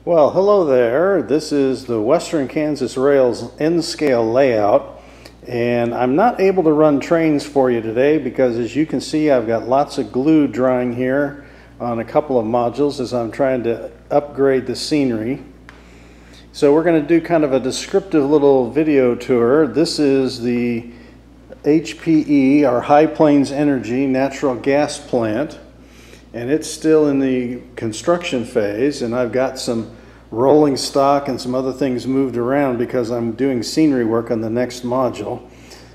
Well, hello there. This is the Western Kansas Rail's N-scale layout, and I'm not able to run trains for you today because, as you can see, I've got lots of glue drying here on a couple of modules as I'm trying to upgrade the scenery. So we're going to do kind of a descriptive little video tour. This is the HPE, our High Plains Energy natural gas plant, and it's still in the construction phase, and I've got some rolling stock and some other things moved around because I'm doing scenery work on the next module.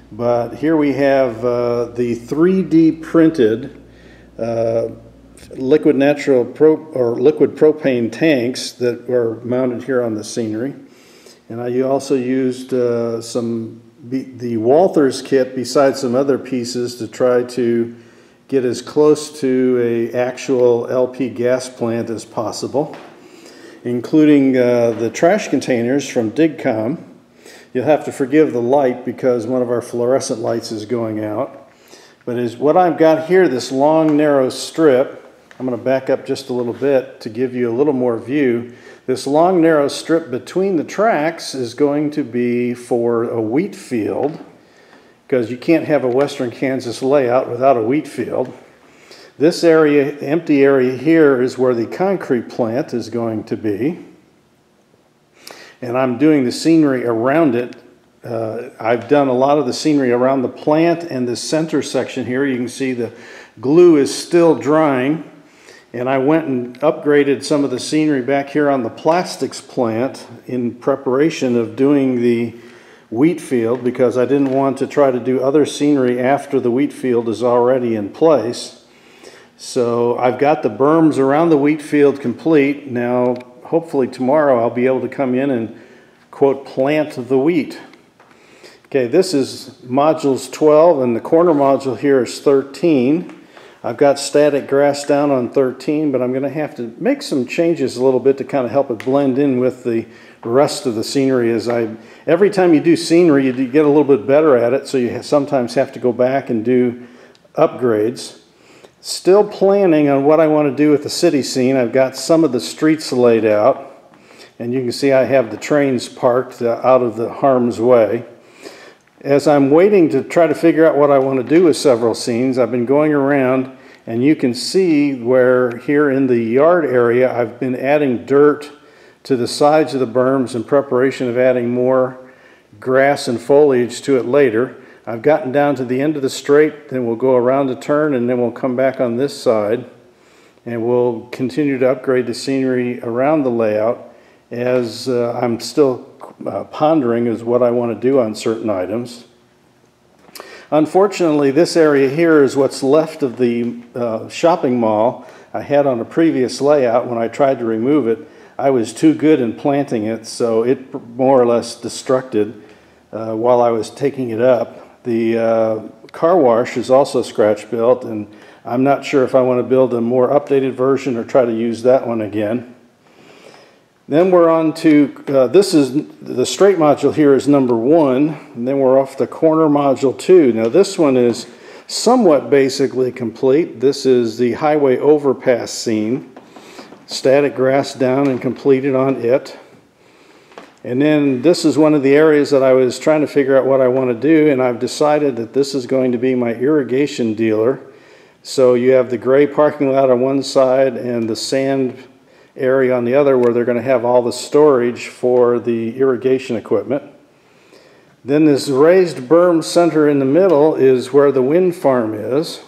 But here we have the 3D printed liquid liquid propane tanks that are mounted here on the scenery. And I also used the Walthers kit besides some other pieces to try to get as close to an actual LP gas plant as possible, including the trash containers from DigCom. You'll have to forgive the light because one of our fluorescent lights is going out. But what I've got here, this long narrow strip, I'm going to back up just a little bit to give you a little more view. This long narrow strip between the tracks is going to be for a wheat field, because you can't have a Western Kansas layout without a wheat field. This area, empty area here, is where the concrete plant is going to be. And I'm doing the scenery around it. I've done a lot of the scenery around the plant and the center section here. You can see the glue is still drying. And I went and upgraded some of the scenery back here on the plastics plant in preparation of doing the wheat field, because I didn't want to try to do other scenery after the wheat field is already in place. So I've got the berms around the wheat field complete. Now hopefully tomorrow I'll be able to come in and quote plant the wheat. Okay, this is modules 12 and the corner module here is 13. I've got static grass down on 13, but I'm going to have to make some changes a little bit to kind of help it blend in with the rest of the scenery. Every time you do scenery, you get a little bit better at it, so you sometimes have to go back and do upgrades. Still planning on what I want to do with the city scene. I've got some of the streets laid out, and you can see I have the trains parked out of the harm's way. As I'm waiting to try to figure out what I want to do with several scenes, I've been going around, and you can see where here in the yard area I've been adding dirt to the sides of the berms in preparation of adding more grass and foliage to it later. I've gotten down to the end of the straight, then we'll go around the turn, and then we'll come back on this side, and we'll continue to upgrade the scenery around the layout as I'm still pondering is what I want to do on certain items. Unfortunately, this area here is what's left of the shopping mall I had on a previous layout. When I tried to remove it, I was too good in planting it, so it more or less destructed while I was taking it up. The car wash is also scratch built, and I'm not sure if I want to build a more updated version or try to use that one again. Then we're on to, this is, the straight module here is number 1, and then we're off the corner module 2. Now this one is somewhat basically complete. This is the highway overpass scene. Static grass down and completed on it. And then this is one of the areas that I was trying to figure out what I want to do, and I've decided that this is going to be my irrigation dealer. So you have the gray parking lot on one side and the sand area on the other, where they're going to have all the storage for the irrigation equipment. Then this raised berm center in the middle is where the wind farm is,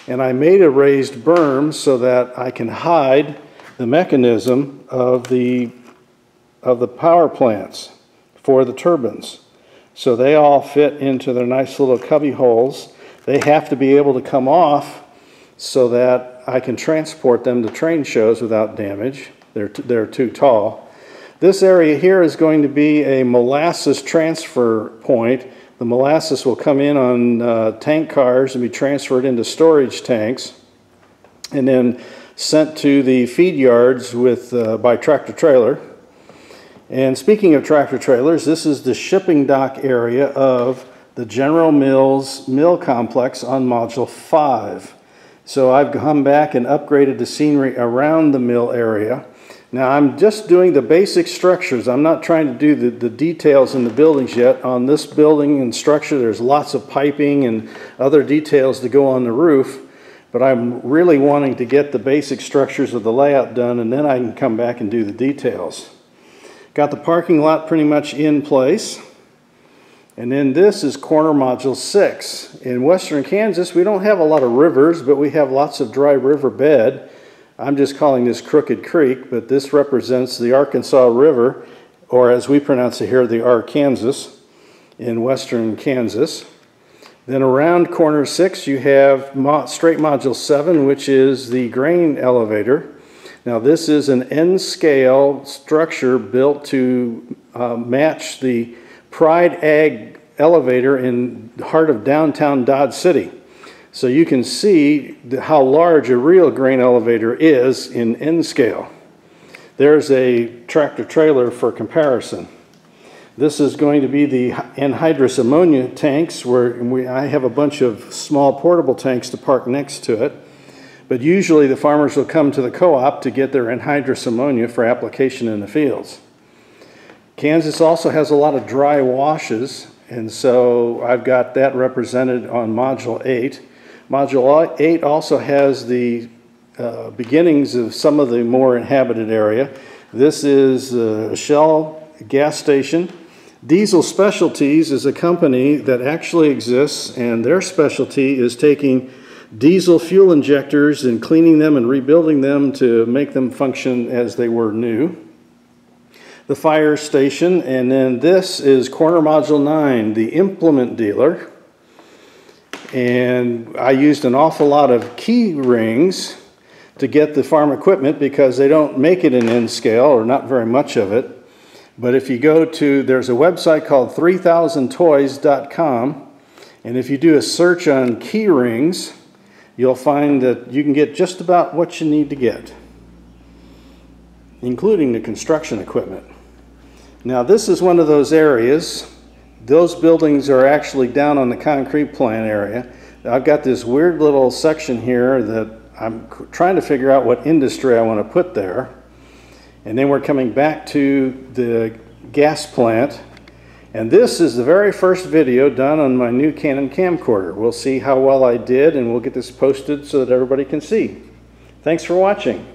and I made a raised berm so that I can hide the mechanism of the power plants for the turbines. So they all fit into their nice little cubby holes. They have to be able to come off so that I can transport them to train shows without damage. They're too tall. This area here is going to be a molasses transfer point. The molasses will come in on tank cars and be transferred into storage tanks and then sent to the feed yards by tractor trailer. And speaking of tractor trailers, this is the shipping dock area of the General Mills mill complex on module 5. So I've come back and upgraded the scenery around the mill area. Now I'm just doing the basic structures. I'm not trying to do the details in the buildings yet. On this building and structure there's lots of piping and other details to go on the roof, but I'm really wanting to get the basic structures of the layout done, and then I can come back and do the details. Got the parking lot pretty much in place. And then this is corner module 6. In western Kansas we don't have a lot of rivers, but we have lots of dry river bed. I'm just calling this Crooked Creek, but this represents the Arkansas River, or as we pronounce it here, the Arkansas, in western Kansas. Then around corner 6 you have straight module 7, which is the grain elevator. Now this is an N-scale structure built to match the Pride Ag elevator in the heart of downtown Dodge City. So you can see how large a real grain elevator is in N-scale. There's a tractor trailer for comparison. This is going to be the anhydrous ammonia tanks, where I have a bunch of small portable tanks to park next to it. But usually the farmers will come to the co-op to get their anhydrous ammonia for application in the fields. Kansas also has a lot of dry washes, and so I've got that represented on module 8. Module 8 also has the beginnings of some of the more inhabited area. This is a Shell gas station. Diesel Specialties is a company that actually exists, and their specialty is taking diesel fuel injectors and cleaning them and rebuilding them to make them function as they were new. The fire station, and then this is corner module 9, the implement dealer. And I used an awful lot of key rings to get the farm equipment because they don't make it in N-scale, or not very much of it. But if you go to, there's a website called 3000toys.com, and if you do a search on key rings, you'll find that you can get just about what you need to get, including the construction equipment. Now this is one of those areas. Those buildings are actually down on the concrete plant area. I've got this weird little section here that I'm trying to figure out what industry I want to put there. And then we're coming back to the gas plant. And this is the very first video done on my new Canon camcorder. We'll see how well I did, and we'll get this posted so that everybody can see. Thanks for watching.